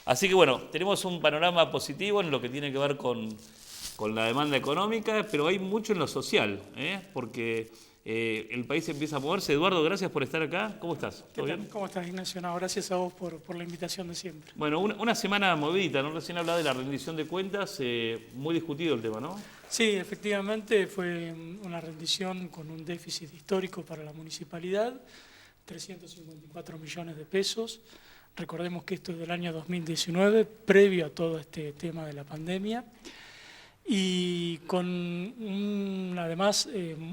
Así que bueno, tenemos un panorama positivo en lo que tiene que ver con la demanda económica, pero hay mucho en lo social, porque el país empieza a moverse. Eduardo, gracias por estar acá. ¿Cómo estás? ¿Qué ¿Todo tal? bien? ¿Cómo estás, Ignacio? No, gracias a vos por la invitación de siempre. Bueno, una semana movidita, ¿no? Recién hablaba de la rendición de cuentas, muy discutido el tema, ¿no? Sí, efectivamente fue una rendición con un déficit histórico para la municipalidad, 354 millones de pesos. Recordemos que esto es del año 2019, previo a todo este tema de la pandemia, y con además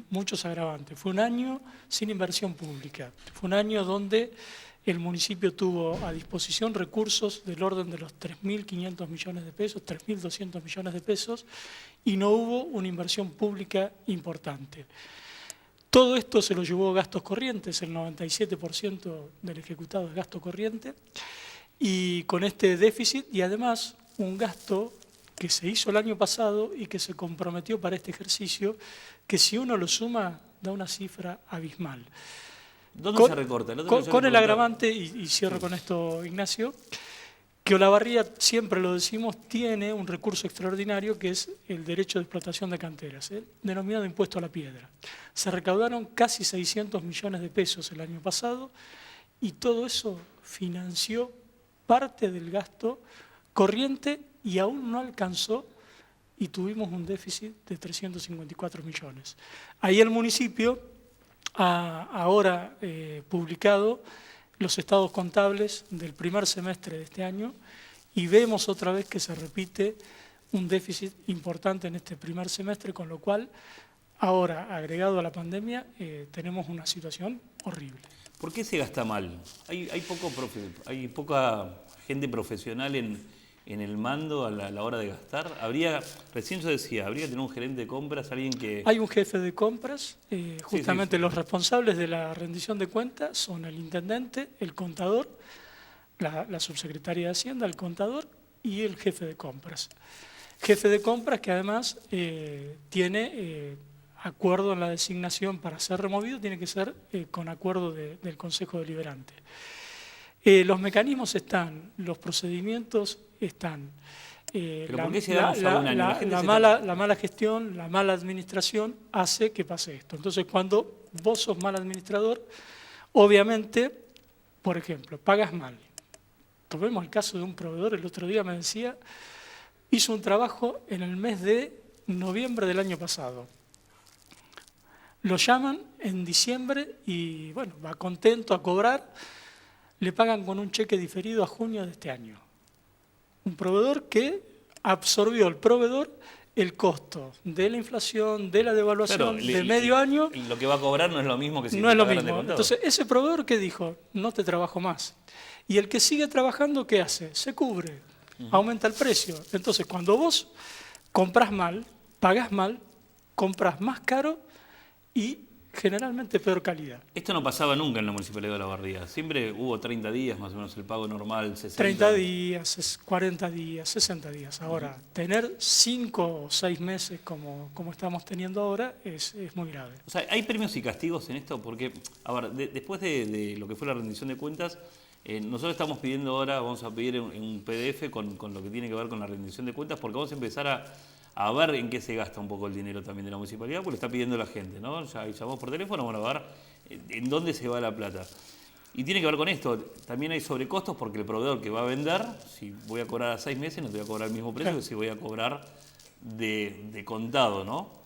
muchos agravantes. Fue un año sin inversión pública, fue un año donde el municipio tuvo a disposición recursos del orden de los 3.500 millones de pesos, 3.200 millones de pesos, y no hubo una inversión pública importante. Todo esto se lo llevó gastos corrientes, el 97% del ejecutado es gasto corriente, y con este déficit, y además un gasto que se hizo el año pasado y que se comprometió para este ejercicio, que si uno lo suma, da una cifra abismal. ¿Dónde se recorta? Con el agravante, y cierro con esto, Ignacio, que Olavarría, siempre lo decimos, tiene un recurso extraordinario que es el derecho de explotación de canteras, denominado impuesto a la piedra. Se recaudaron casi 600 millones de pesos el año pasado y todo eso financió parte del gasto corriente y aún no alcanzó y tuvimos un déficit de 354 millones. Ahí el municipio ha ahora publicado los estados contables del primer semestre de este año y vemos otra vez que se repite un déficit importante en este primer semestre, con lo cual ahora, agregado a la pandemia, tenemos una situación horrible. ¿Por qué se gasta mal? Hay poca gente profesional en el mando a la hora de gastar. Recién yo decía, habría que tener un gerente de compras, alguien que... Hay un jefe de compras, justamente sí. Los responsables de la rendición de cuentas son el intendente, el contador, la subsecretaria de Hacienda, el contador y el jefe de compras. Jefe de compras que además tiene acuerdo en la designación para ser removido, tiene que ser con acuerdo del Consejo Deliberante. Los mecanismos están, los procedimientos están. ¿Pero por qué llegamos a un año? La mala gestión, la mala administración hace que pase esto. Entonces, cuando vos sos mal administrador, obviamente, por ejemplo, pagas mal. Tomemos el caso de un proveedor, el otro día me decía, hizo un trabajo en el mes de noviembre del año pasado. Lo llaman en diciembre y, bueno, va contento a cobrar, le pagan con un cheque diferido a junio de este año. Un proveedor que absorbió el costo de la inflación, de la devaluación, de medio año. Lo que va a cobrar no es lo mismo que si no es lo pagaran de mismo. contado. Entonces, ese proveedor que dijo, no te trabajo más. Y el que sigue trabajando, ¿qué hace? Se cubre, aumenta el precio. Entonces, cuando vos compras mal, pagás mal, compras más caro y generalmente peor calidad. Esto no pasaba nunca en la Municipalidad de Olavarría. Siempre hubo 30 días más o menos el pago normal, 60. 30 días, 40 días, 60 días. Ahora, tener 5 o 6 meses como estamos teniendo ahora es muy grave. O sea, ¿hay premios y castigos en esto? Porque, a ver, después de lo que fue la rendición de cuentas, nosotros estamos pidiendo ahora, vamos a pedir en un PDF con lo que tiene que ver con la rendición de cuentas, porque vamos a empezar a ver en qué se gasta un poco el dinero también de la municipalidad, porque lo está pidiendo la gente, ¿no? Ya llamamos por teléfono, bueno, a ver en dónde se va la plata. Y tiene que ver con esto, también hay sobrecostos porque el proveedor que va a vender, si voy a cobrar a 6 meses, no te voy a cobrar el mismo precio que si voy a cobrar de contado, ¿no?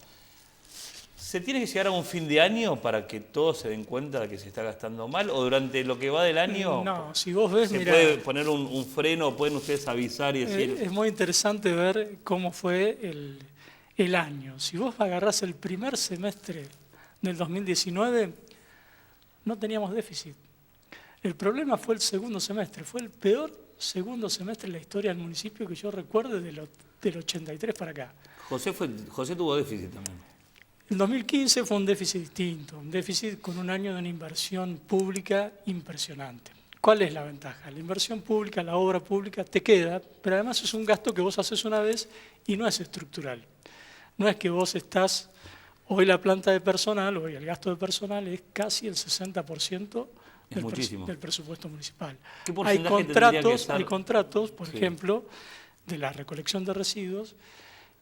¿Se tiene que llegar a un fin de año para que todos se den cuenta de que se está gastando mal? ¿O durante lo que va del año no, si vos ves, se puede poner un freno? ¿Pueden ustedes avisar y decir...? Es muy interesante ver cómo fue el año. Si vos agarrás el primer semestre del 2019, no teníamos déficit. El problema fue el segundo semestre. Fue el peor segundo semestre en la historia del municipio que yo recuerde del 83 para acá. José tuvo déficit también. El 2015 fue un déficit distinto, un déficit con un año de una inversión pública impresionante. ¿Cuál es la ventaja? La inversión pública, la obra pública te queda, pero además es un gasto que vos haces una vez y no es estructural. No es que vos estás, hoy la planta de personal, hoy el gasto de personal es casi el 60% Es muchísimo. del presupuesto municipal. ¿Qué porcentaje tendría que ser? Hay contratos, por Sí. ejemplo, de la recolección de residuos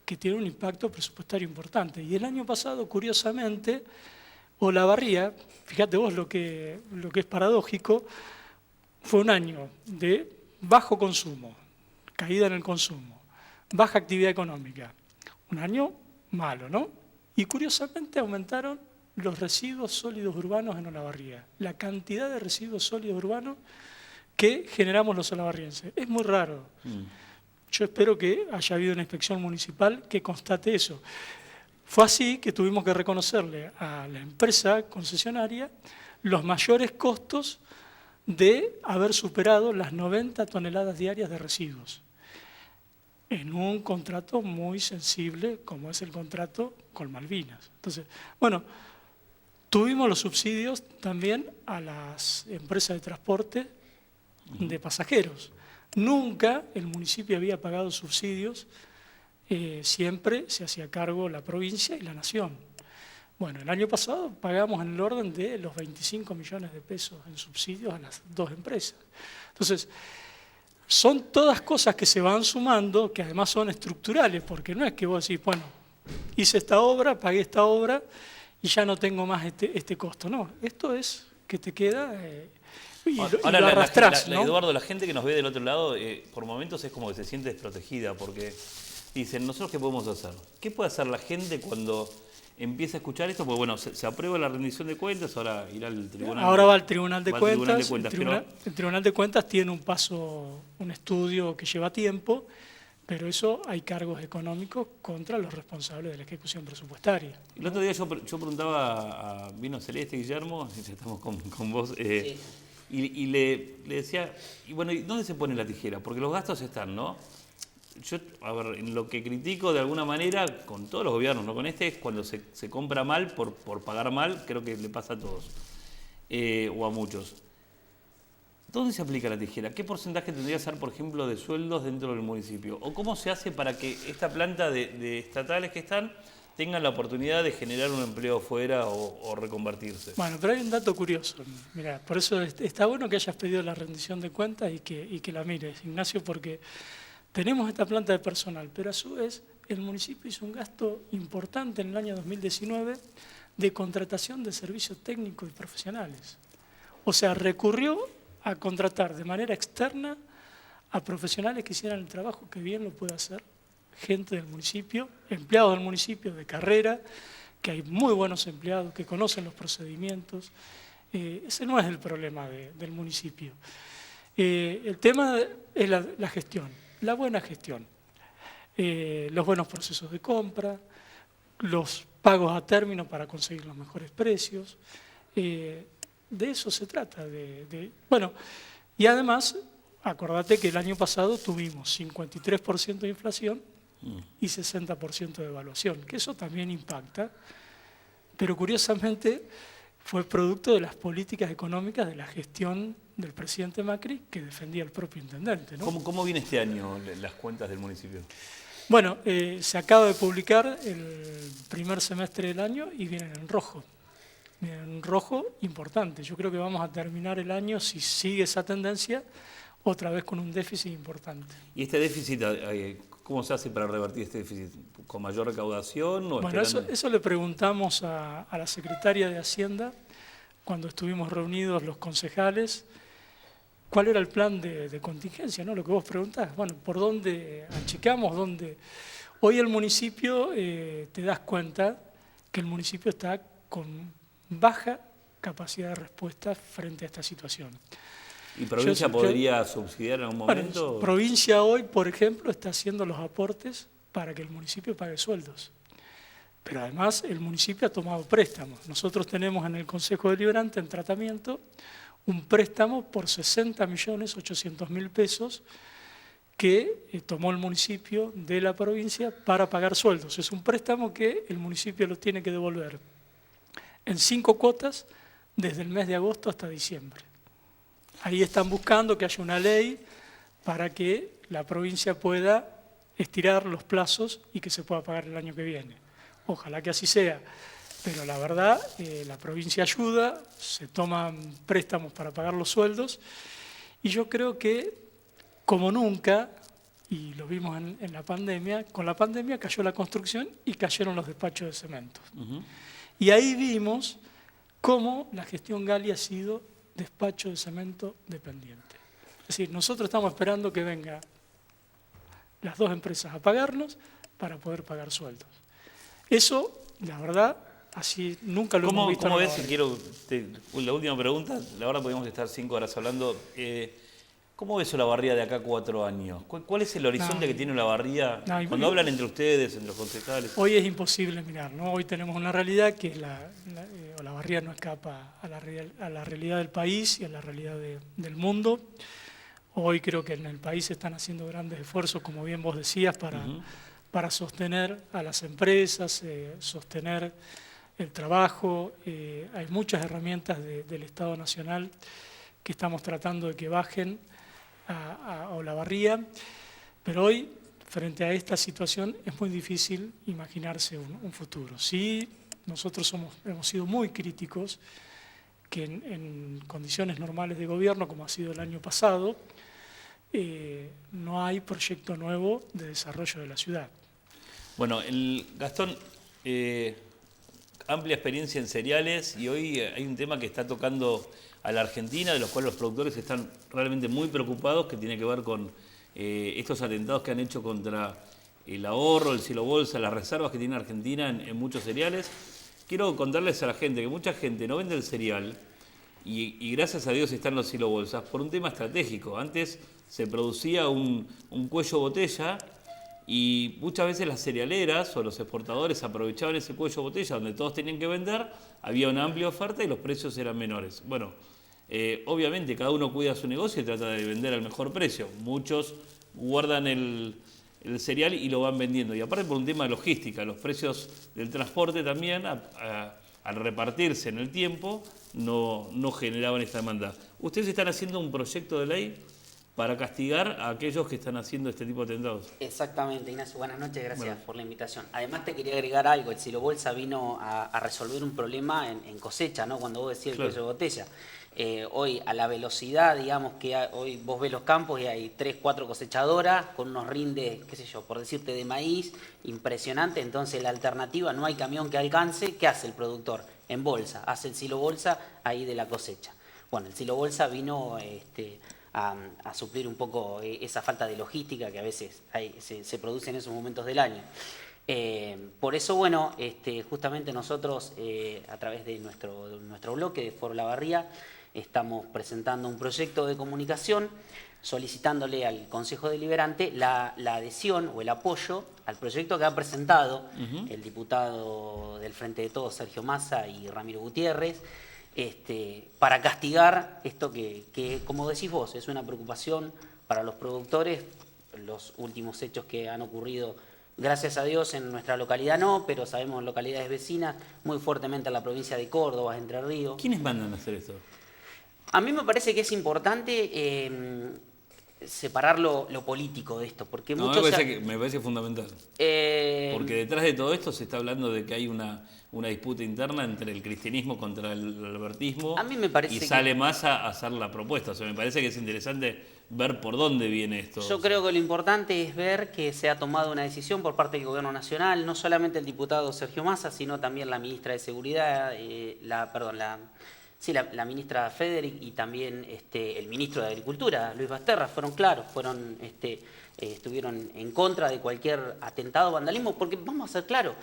que tienen un impacto presupuestario importante. Y el año pasado, curiosamente, Olavarría, fíjate vos lo que es paradójico, fue un año de bajo consumo, caída en el consumo, baja actividad económica. Un año malo, ¿no? Y curiosamente aumentaron los residuos sólidos urbanos en Olavarría, la cantidad de residuos sólidos urbanos que generamos los olavarrienses. Es muy raro. Yo espero que haya habido una inspección municipal que constate eso. Fue así que tuvimos que reconocerle a la empresa concesionaria los mayores costos de haber superado las 90 toneladas diarias de residuos en un contrato muy sensible como es el contrato con Malvinas. Entonces, bueno, tuvimos los subsidios también a las empresas de transporte de pasajeros. Nunca el municipio había pagado subsidios, siempre se hacía cargo la provincia y la nación. Bueno, el año pasado pagamos en el orden de los 25 millones de pesos en subsidios a las dos empresas. Entonces, son todas cosas que se van sumando, que además son estructurales, porque no es que vos decís, bueno, hice esta obra, pagué esta obra y ya no tengo más este costo. No, esto es que te queda y Ahora, lo arrastrás, ¿no? Eduardo, la gente que nos ve del otro lado, por momentos es como que se siente desprotegida, porque dicen, ¿nosotros qué podemos hacer? ¿Qué puede hacer la gente cuando empieza a escuchar esto? Porque bueno, se aprueba la rendición de cuentas, ahora irá al tribunal. Ahora va al Tribunal de Cuentas. Pero El Tribunal de Cuentas tiene un estudio que lleva tiempo, pero eso hay cargos económicos contra los responsables de la ejecución presupuestaria. el otro día yo preguntaba vino Celeste Guillermo, ya estamos con vos, Sí. y le decía, y bueno, ¿y dónde se pone la tijera? Porque los gastos están, ¿no? Yo, a ver, en lo que critico de alguna manera, con todos los gobiernos, no con este, es cuando se compra mal por pagar mal, creo que le pasa a todos, o a muchos. ¿Dónde se aplica la tijera? ¿Qué porcentaje tendría que ser, por ejemplo, de sueldos dentro del municipio? ¿O cómo se hace para que esta planta de estatales que están tengan la oportunidad de generar un empleo fuera o reconvertirse? Bueno, pero hay un dato curioso. Mirá, por eso está bueno que hayas pedido la rendición de cuentas y que la mires, Ignacio, porque tenemos esta planta de personal, pero a su vez el municipio hizo un gasto importante en el año 2019 de contratación de servicios técnicos y profesionales. O sea, recurrió a contratar de manera externa a profesionales que hicieran el trabajo que bien lo puede hacer gente del municipio, empleados del municipio de carrera, que hay muy buenos empleados que conocen los procedimientos. Ese no es el problema del municipio. El tema es la gestión, la buena gestión, los buenos procesos de compra, los pagos a término para conseguir los mejores precios. De eso se trata. Bueno, y además, acordate que el año pasado tuvimos 53% de inflación y 60% de devaluación, que eso también impacta, pero curiosamente fue producto de las políticas económicas de la gestión del presidente Macri que defendía el propio intendente, ¿no? ¿Cómo viene este año las cuentas del municipio? Bueno, se acaba de publicar el primer semestre del año y vienen en rojo. Vienen en rojo importante. Yo creo que vamos a terminar el año, si sigue esa tendencia, otra vez con un déficit importante. ¿Y este déficit, cómo se hace para revertir este déficit? ¿Con mayor recaudación? O Bueno, esperando? eso le preguntamos a la secretaria de Hacienda cuando estuvimos reunidos los concejales. ¿Cuál era el plan de contingencia, ¿no? Lo que vos preguntás. Bueno, ¿por dónde achicamos? Hoy el municipio, te das cuenta que el municipio está con baja capacidad de respuesta frente a esta situación. ¿Y provincia podría subsidiar en algún momento? Bueno, provincia hoy, por ejemplo, está haciendo los aportes para que el municipio pague sueldos. Pero además el municipio ha tomado préstamos. Nosotros tenemos en el Consejo Deliberante en tratamiento un préstamo por 60.800.000 pesos que tomó el municipio de la provincia para pagar sueldos. Es un préstamo que el municipio lo tiene que devolver en 5 cuotas desde el mes de agosto hasta diciembre. Ahí están buscando que haya una ley para que la provincia pueda estirar los plazos y que se pueda pagar el año que viene. Ojalá que así sea. pero la verdad, la provincia ayuda, se toman préstamos para pagar los sueldos, y yo creo que, como nunca, y lo vimos en la pandemia, con la pandemia cayó la construcción y cayeron los despachos de cemento. Y ahí vimos cómo la gestión Gali ha sido despacho de cemento dependiente. Es decir, nosotros estamos esperando que vengan las dos empresas a pagarnos para poder pagar sueldos. Eso, la verdad, así nunca lo hemos visto. ¿Cómo ves? La última pregunta, la verdad podríamos estar 5 horas hablando. ¿Cómo ves Olavarría de acá a 4 años? ¿Cuál es el horizonte que tiene Olavarría cuando hablan entre ustedes, entre los concejales? Hoy es imposible mirar, ¿no? Hoy tenemos una realidad que es Olavarría no escapa a la realidad del país y a la realidad del mundo. Hoy creo que en el país se están haciendo grandes esfuerzos, como bien vos decías, para sostener a las empresas, sostener el trabajo. Hay muchas herramientas del Estado Nacional que estamos tratando de que bajen a Olavarría, pero hoy, frente a esta situación, es muy difícil imaginarse un futuro. Sí, nosotros hemos sido muy críticos que en condiciones normales de gobierno, como ha sido el año pasado, no hay proyecto nuevo de desarrollo de la ciudad. Bueno, Gastón, amplia experiencia en cereales, y hoy hay un tema que está tocando a la Argentina, de los cuales los productores están realmente muy preocupados, que tiene que ver con estos atentados que han hecho contra el ahorro, el silo bolsa, las reservas que tiene Argentina en muchos cereales. Quiero contarles a la gente que mucha gente no vende el cereal, y gracias a Dios están los silo bolsas, por un tema estratégico. Antes se producía un cuello botella, y muchas veces las cerealeras o los exportadores aprovechaban ese cuello botella donde todos tenían que vender, había una amplia oferta y los precios eran menores. Bueno, obviamente cada uno cuida su negocio y trata de vender al mejor precio. Muchos guardan el cereal y lo van vendiendo. Y aparte por un tema de logística, los precios del transporte también, al repartirse en el tiempo, no generaban esta demanda. Ustedes están haciendo un proyecto de ley para castigar a aquellos que están haciendo este tipo de atentados. Exactamente, Ignacio. Buenas noches, gracias por la invitación. Además te quería agregar algo, el silo bolsa vino a resolver un problema en cosecha, ¿no? Cuando vos decías el cuello de botella. Hoy, a la velocidad, digamos que hoy vos ves los campos y hay 3, 4 cosechadoras con unos rindes, qué sé yo, por decirte, de maíz, impresionante. Entonces la alternativa, no hay camión que alcance. ¿Qué hace el productor? En bolsa, hace el silo bolsa ahí de la cosecha. Bueno, el silo bolsa vino a suplir un poco esa falta de logística que a veces se produce en esos momentos del año. Por eso, bueno, justamente nosotros, a través de nuestro bloque de Foro Olavarría, estamos presentando un proyecto de comunicación solicitándole al Consejo Deliberante la adhesión o el apoyo al proyecto que ha presentado el diputado del Frente de Todos, Sergio Massa, y Ramiro Gutiérrez, para castigar esto que, como decís vos, es una preocupación para los productores. Los últimos hechos que han ocurrido, gracias a Dios, en nuestra localidad no, pero sabemos en localidades vecinas, muy fuertemente en la provincia de Córdoba, Entre Ríos. ¿Quiénes mandan a hacer esto? A mí me parece que es importante separar lo político de esto, porque me parece fundamental. Porque detrás de todo esto se está hablando de que hay una disputa interna entre el cristianismo contra el albertismo. A mí me parece y sale más a hacer la propuesta. O sea, me parece que es interesante ver por dónde viene esto. Yo creo que lo importante es ver que se ha tomado una decisión por parte del Gobierno Nacional, no solamente el diputado Sergio Massa, sino también la ministra de Seguridad, la ministra Federic, y también el ministro de Agricultura, Luis Basterra. Fueron claros, estuvieron en contra de cualquier atentado o vandalismo, porque vamos a ser claros,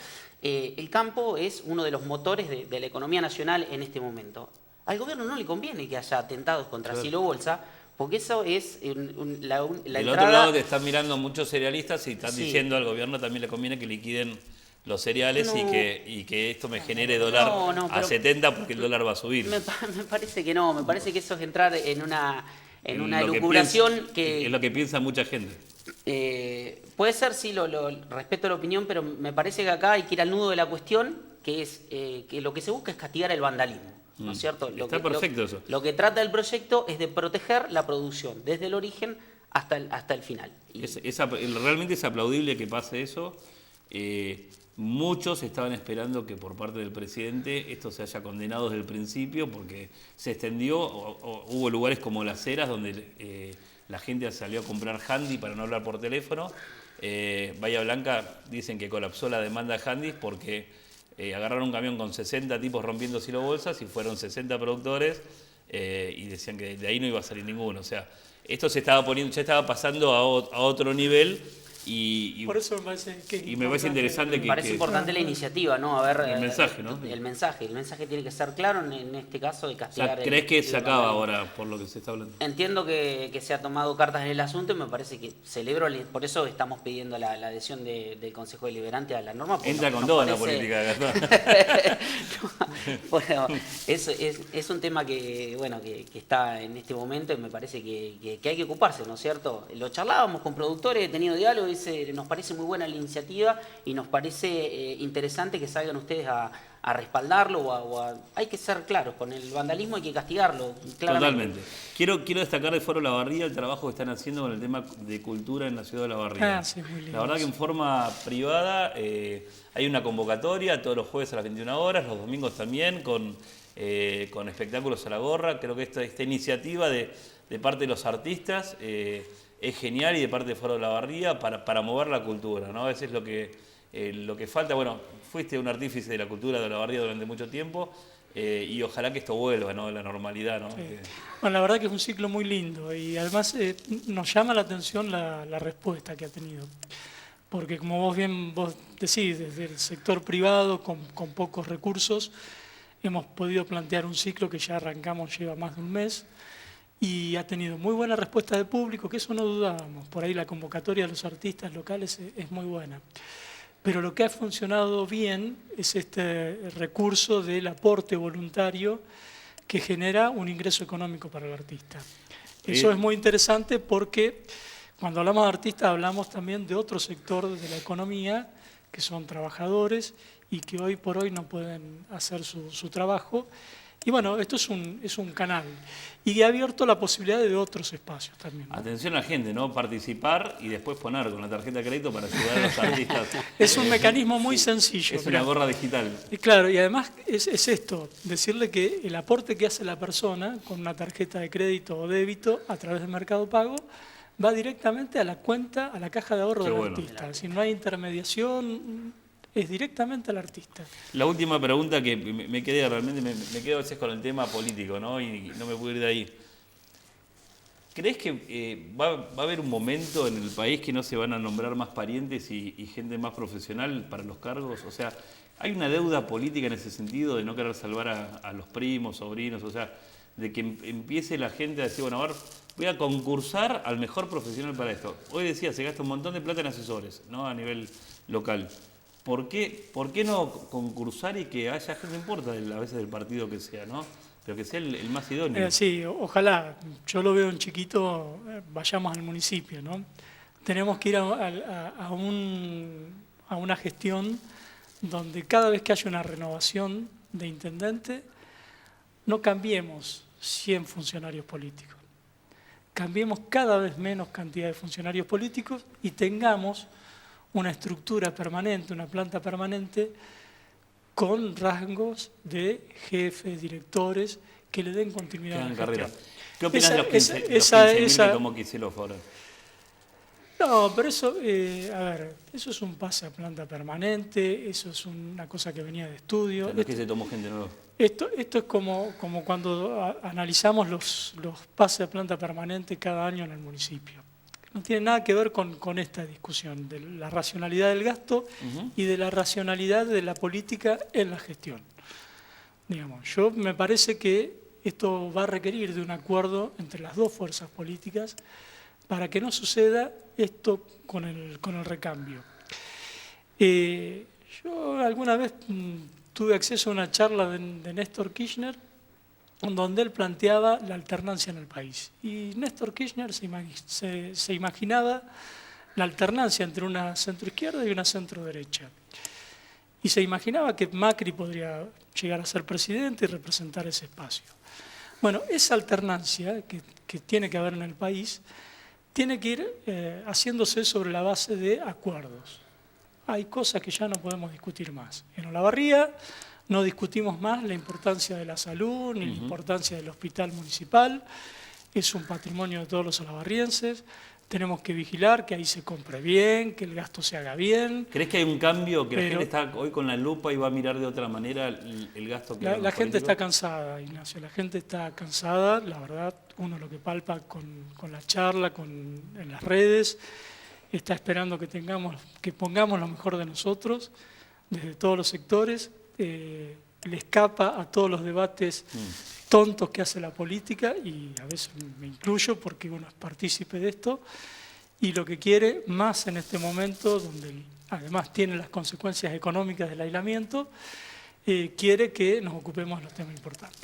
el campo es uno de los motores de la economía nacional en este momento. Al gobierno no le conviene que haya atentados contra silo bolsa, porque eso es la entrada. Del otro lado te están mirando muchos cerealistas y están diciendo al gobierno también le conviene que liquiden los cereales y que esto me genere dólar a 70 porque el dólar va a subir. Me parece que no, me parece que eso es entrar en una elucubración que... Es lo que piensa mucha gente. Puede ser, sí, respeto la opinión, pero me parece que acá hay que ir al nudo de la cuestión, que es que lo que se busca es castigar el vandalismo, ¿no es cierto? Está perfecto eso. Lo que trata el proyecto es de proteger la producción, desde el origen hasta el final. Realmente es aplaudible que pase eso. muchos estaban esperando que por parte del presidente esto se haya condenado desde el principio porque se extendió, o hubo lugares como Las Heras donde la gente salió a comprar handy para no hablar por teléfono. Bahía Blanca dicen que colapsó la demanda de handys porque agarraron un camión con 60 tipos rompiendo silobolsas y fueron 60 productores y decían que de ahí no iba a salir ninguno. O sea, esto se estaba poniendo, ya estaba pasando a otro nivel. Por eso me parece que y me parece interesante me parece importante la iniciativa, ¿no? A ver, el mensaje, ¿no? El mensaje tiene que ser claro en este caso de castigar. O sea, ¿crees que se acaba ahora por lo que se está hablando? Entiendo que se ha tomado cartas en el asunto y me parece que celebro, por eso estamos pidiendo la adhesión del Consejo Deliberante a la norma. Entra con todo en la política, Gastón. Bueno, es un tema que, bueno, que está en este momento y me parece que hay que ocuparse, ¿no es cierto? Lo charlábamos con productores, he tenido diálogo, nos parece muy buena la iniciativa y nos parece interesante que salgan ustedes a respaldarlo hay que ser claros, con el vandalismo hay que castigarlo, claramente. Totalmente. Quiero destacar de Foro La Barría el trabajo que están haciendo con el tema de cultura en la ciudad de La Barría. Sí, muy lindo. La verdad que en forma privada hay una convocatoria todos los jueves a las 21 horas, los domingos también, con espectáculos a la gorra. Creo que esta iniciativa de parte de los artistas es genial y de parte de Foro de La Barría para mover la cultura, ¿no? A veces lo que falta, bueno, fuiste un artífice de la cultura de La Barría durante mucho tiempo y ojalá que esto vuelva, ¿no? La normalidad, ¿no? Sí. Bueno, la verdad que es un ciclo muy lindo y además nos llama la atención la respuesta que ha tenido. Porque como vos decís, desde el sector privado, con pocos recursos, hemos podido plantear un ciclo que ya arrancamos, lleva más de un mes, y ha tenido muy buena respuesta del público, que eso no dudábamos. Por ahí la convocatoria de los artistas locales es muy buena. Pero lo que ha funcionado bien es este recurso del aporte voluntario que genera un ingreso económico para el artista. Eso es muy interesante porque cuando hablamos de artistas hablamos también de otro sector de la economía, que son trabajadores y que hoy por hoy no pueden hacer su trabajo. Y bueno, esto es un canal y ha abierto la posibilidad de otros espacios también, ¿no? Atención a la gente, ¿no? Participar y después poner con la tarjeta de crédito para ayudar a los artistas. Es un mecanismo muy sencillo. Es una gorra digital. Y claro, y además es esto, decirle que el aporte que hace la persona con una tarjeta de crédito o débito a través del Mercado Pago va directamente a la cuenta, a la caja de ahorro del artista. Si no hay intermediación, es directamente al artista. La última pregunta que me quedé realmente, me quedo a veces con el tema político, ¿no? Y no me puedo ir de ahí. ¿Crees que va a haber un momento en el país que no se van a nombrar más parientes y gente más profesional para los cargos? O sea, ¿hay una deuda política en ese sentido de no querer salvar a los primos, sobrinos? O sea, de que empiece la gente a decir, bueno, a ver, voy a concursar al mejor profesional para esto. Hoy decía, se gasta un montón de plata en asesores, ¿no? A nivel local. ¿Por qué no concursar y que haya gente, no importa a veces del partido que sea, ¿no? Pero que sea el más idóneo? Sí, ojalá. Yo lo veo en chiquito, vayamos al municipio, ¿no? Tenemos que ir a una gestión donde cada vez que haya una renovación de intendente, no cambiemos 100 funcionarios políticos. Cambiemos cada vez menos cantidad de funcionarios políticos y tengamos una estructura permanente, una planta permanente con rangos de jefes, directores, que le den continuidad a la gestión. ¿Qué opinas de los 15.000 que tomó Kicillof ahora? No, pero eso, a ver, eso es un pase a planta permanente, eso es una cosa que venía de estudio. No es que se tomó gente nueva. Esto es como cuando analizamos los pases a planta permanente cada año en el municipio. No tiene nada que ver con esta discusión de la racionalidad del gasto y de la racionalidad de la política en la gestión. Digamos, yo me parece que esto va a requerir de un acuerdo entre las dos fuerzas políticas para que no suceda esto con el recambio. Yo alguna vez tuve acceso a una charla de Néstor Kirchner donde él planteaba la alternancia en el país. Y Néstor Kirchner se imaginaba la alternancia entre una centroizquierda y una centroderecha. Y se imaginaba que Macri podría llegar a ser presidente y representar ese espacio. Bueno, esa alternancia que tiene que haber en el país tiene que ir haciéndose sobre la base de acuerdos. hay cosas que ya no podemos discutir más. En Olavarría no discutimos más la importancia de la salud ni la importancia del hospital municipal. Es un patrimonio de todos los olavarrienses. Tenemos que vigilar que ahí se compre bien, que el gasto se haga bien. ¿Crees que hay un cambio, que la gente está hoy con la lupa y va a mirar de otra manera el gasto que La gente está cansada, Ignacio, la gente está cansada, la verdad, uno lo que palpa con la charla, en las redes, está esperando que pongamos lo mejor de nosotros, desde todos los sectores, le escapa a todos los debates tontos que hace la política, y a veces me incluyo porque uno es partícipe de esto, y lo que quiere más en este momento, donde además tiene las consecuencias económicas del aislamiento, quiere que nos ocupemos de los temas importantes.